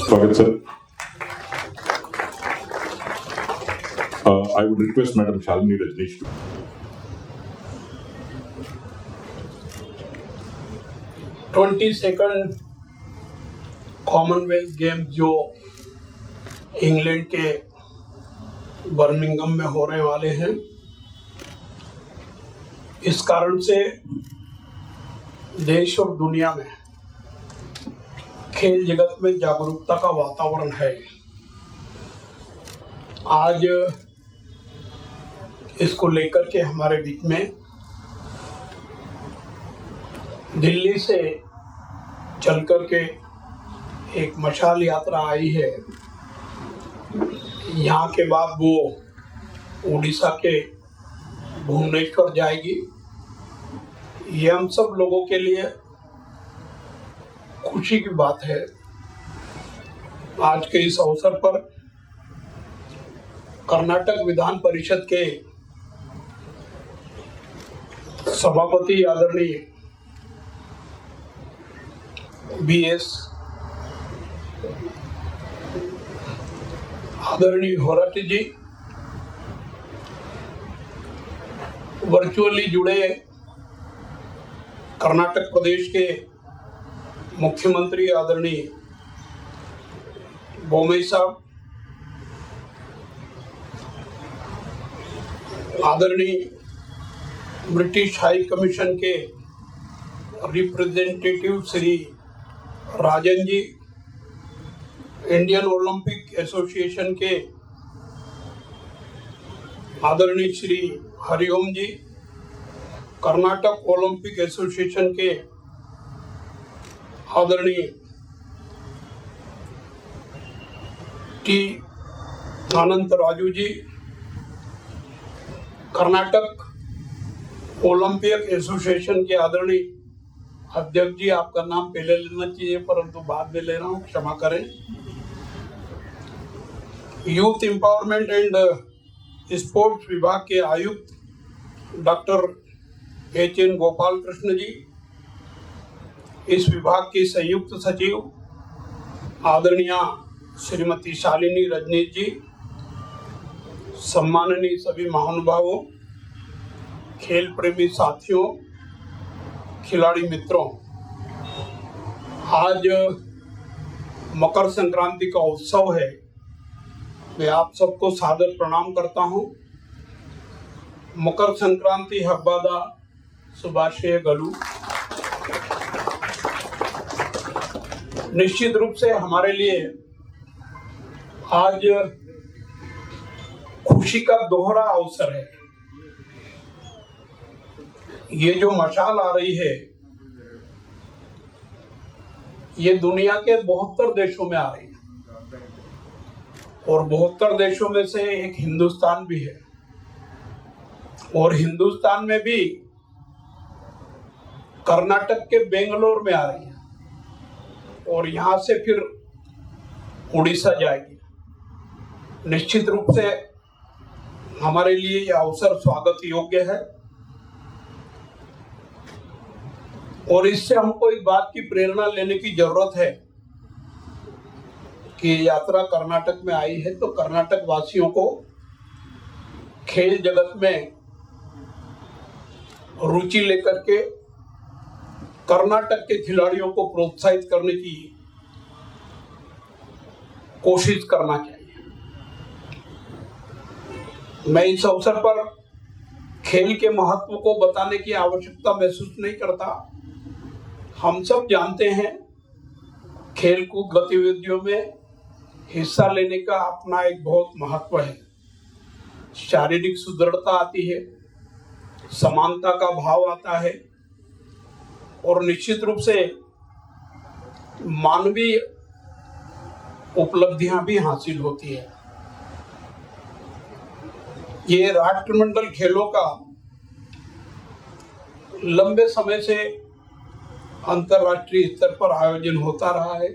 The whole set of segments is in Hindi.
स्वागत sir. I would request Madam Shalini Rajneesh to. Second Commonwealth game जो इंग्लैंड के बर्मिंघम में होने वाले हैं, इस कारण से देश और दुनिया में खेल जगत में जागरूकता का वातावरण है। आज इसको लेकर के हमारे बीच में दिल्ली से चलकर के एक मशाल यात्रा आई है। यहाँ के बाद वो उड़ीसा के भुवनेश्वर जाएगी। ये हम सब लोगों के लिए खुशी की बात है। आज के इस अवसर पर कर्नाटक विधान परिषद के सभापति आदरणीय BS आदरणीय होराटी जी, वर्चुअली जुड़े कर्नाटक प्रदेश के मुख्यमंत्री आदरणीय बोम्मई साहब, आदरणीय ब्रिटिश हाई कमीशन के representative Shri Rajan ji, Indian Olympic association के आदरणीय श्री हरिओम जी, कर्नाटक ओलंपिक एसोसिएशन के आदरणीय टी अनंत राजू जी, कर्नाटक ओलंपिक एसोसिएशन के आदरणीय अध्यक्ष जी, आपका नाम पहले लेना चाहिए परंतु बाद में ले रहा हूँ, क्षमा करें। यूथ एम्पावरमेंट एंड स्पोर्ट्स विभाग के आयुक्त डॉक्टर HN गोपाल कृष्ण जी, इस विभाग की संयुक्त सचिव आदरणीय श्रीमती शालिनी रजनीश जी, सम्माननीय सभी महानुभावों, खेल प्रेमी साथियों, खिलाड़ी मित्रों, आज मकर संक्रांति का उत्सव है। मैं आप सबको सादर प्रणाम करता हूं। मकर संक्रांति हब्बाद शुभाशय गलू। निश्चित रूप से हमारे लिए आज खुशी का दोहरा अवसर है। ये जो मशाल आ रही है, ये दुनिया के 72 देशों में आ रही है और 72 देशों में से एक हिंदुस्तान भी है। और हिंदुस्तान में भी कर्नाटक के बेंगलोर में आ रही है और यहाँ से फिर उड़ीसा जाएगी। निश्चित रूप से हमारे लिए यह अवसर स्वागत योग्य है और इससे हमको एक बात की प्रेरणा लेने की जरूरत है कि यात्रा कर्नाटक में आई है तो कर्नाटक वासियों को खेल जगत में रुचि लेकर के कर्नाटक के खिलाड़ियों को प्रोत्साहित करने की कोशिश करना चाहिए। मैं इस अवसर पर खेल के महत्व को बताने की आवश्यकता महसूस नहीं करता। हम सब जानते हैं खेलकूद गतिविधियों में हिस्सा लेने का अपना एक बहुत महत्व है। शारीरिक सुदृढ़ता आती है, समानता का भाव आता है और निश्चित रूप से मानवीय उपलब्धियां भी हासिल होती है। ये राष्ट्रमंडल खेलों का लंबे समय से अंतर्राष्ट्रीय स्तर पर आयोजन होता रहा है।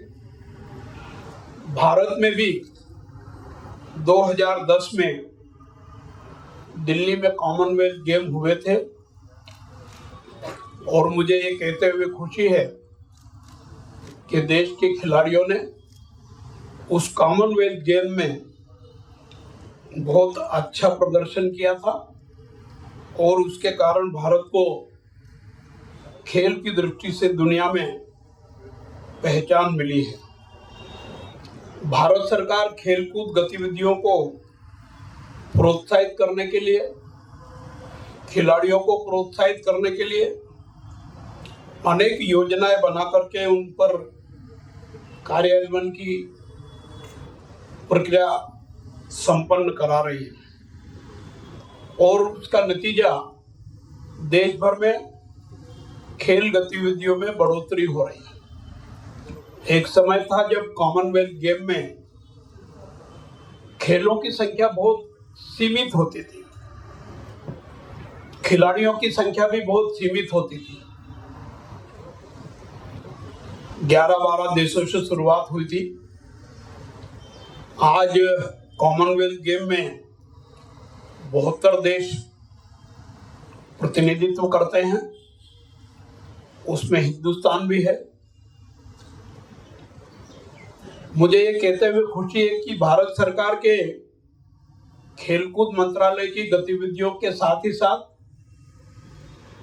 भारत में भी 2010 में दिल्ली में कॉमनवेल्थ गेम हुए थे और मुझे ये कहते हुए खुशी है कि देश के खिलाड़ियों ने उस कॉमनवेल्थ गेम में बहुत अच्छा प्रदर्शन किया था और उसके कारण भारत को खेल की दृष्टि से दुनिया में पहचान मिली है। भारत सरकार खेलकूद गतिविधियों को प्रोत्साहित करने के लिए, खिलाड़ियों को प्रोत्साहित करने के लिए अनेक योजनाएं बना करके उन पर कार्यान्वयन की प्रक्रिया संपन्न करा रही है और उसका नतीजा देश भर में खेल गतिविधियों में बढ़ोतरी हो रही है। एक समय था जब कॉमनवेल्थ गेम में खेलों की संख्या बहुत सीमित होती थी, खिलाड़ियों की संख्या भी बहुत सीमित होती थी। 11-12 देशों से शुरुआत हुई थी। आज कॉमनवेल्थ गेम में 72 देश प्रतिनिधित्व करते हैं, उसमें हिंदुस्तान भी है। मुझे ये कहते हुए खुशी है कि भारत सरकार के खेलकूद मंत्रालय की गतिविधियों के साथ ही साथ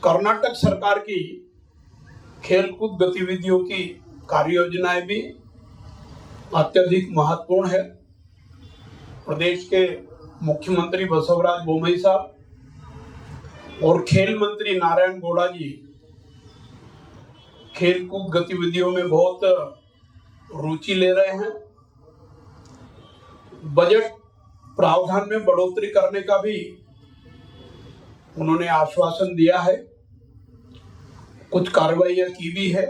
कर्नाटक सरकार की खेलकूद गतिविधियों की कार्य योजनाएं भी अत्यधिक महत्वपूर्ण है। प्रदेश के मुख्यमंत्री बसवराज बोम्मई साहब और खेल मंत्री नारायण गौड़ा जी खेलकूद गतिविधियों में बहुत रुचि ले रहे हैं। बजट प्रावधान में बढ़ोतरी करने का भी उन्होंने आश्वासन दिया है, कुछ कार्रवाइयां की भी है।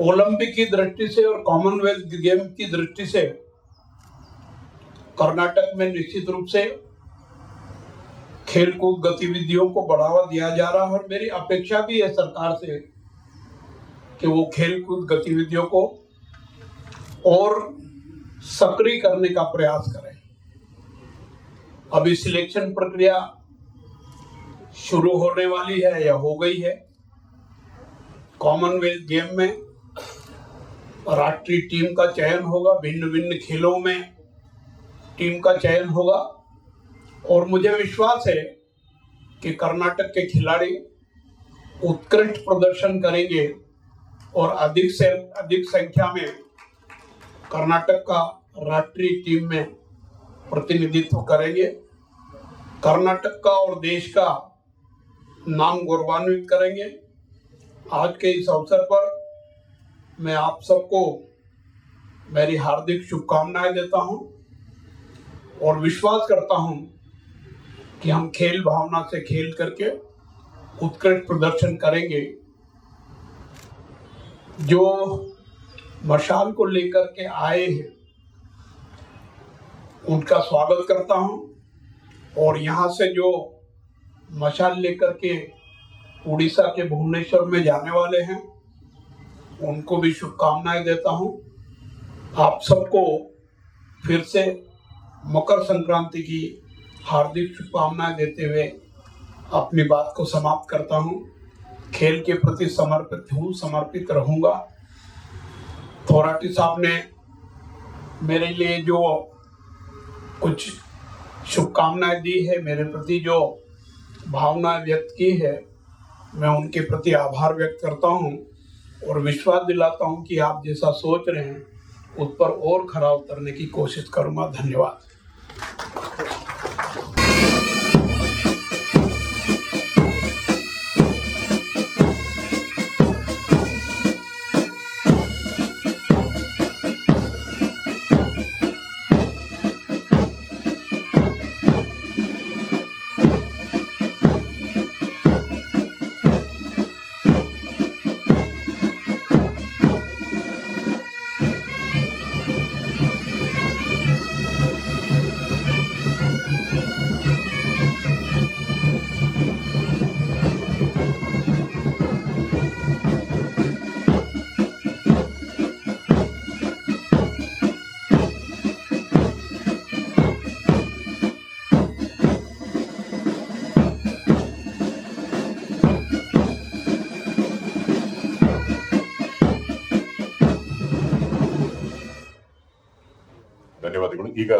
ओलंपिक की दृष्टि से और कॉमनवेल्थ गेम की दृष्टि से कर्नाटक में निश्चित रूप से खेलकूद गतिविधियों को बढ़ावा दिया जा रहा है और मेरी अपेक्षा भी है सरकार से कि वो खेलकूद गतिविधियों को और सक्रिय करने का प्रयास करें। अभी सिलेक्शन प्रक्रिया शुरू होने वाली है या हो गई है। कॉमनवेल्थ गेम में राष्ट्रीय टीम का चयन होगा, भिन्न भिन्न खेलों में टीम का चयन होगा और मुझे विश्वास है कि कर्नाटक के खिलाड़ी उत्कृष्ट प्रदर्शन करेंगे और अधिक से अधिक संख्या में कर्नाटक का राष्ट्रीय टीम में प्रतिनिधित्व करेंगे, कर्नाटक का और देश का नाम गौरवान्वित करेंगे। आज के इस अवसर पर मैं आप सबको मेरी हार्दिक शुभकामनाएं देता हूं और विश्वास करता हूं कि हम खेल भावना से खेल करके उत्कृष्ट प्रदर्शन करेंगे। जो मशाल को लेकर के आए हैं उनका स्वागत करता हूं और यहाँ से जो मशाल लेकर के उड़ीसा के भुवनेश्वर में जाने वाले हैं उनको भी शुभकामनाएं देता हूं। आप सबको फिर से मकर संक्रांति की हार्दिक शुभकामनाएं देते हुए अपनी बात को समाप्त करता हूं। खेल के प्रति समर्पित हूं, समर्पित रहूंगा। थोराटी साहब ने मेरे लिए जो कुछ शुभकामनाएं दी है, मेरे प्रति जो भावनाएं व्यक्त की है, मैं उनके प्रति आभार व्यक्त करता हूं और विश्वास दिलाता हूं कि आप जैसा सोच रहे हैं उस पर और खरा उतरने की कोशिश करूंगा। धन्यवाद। ಧನ್ಯವಾದಗಳು. ಈಗ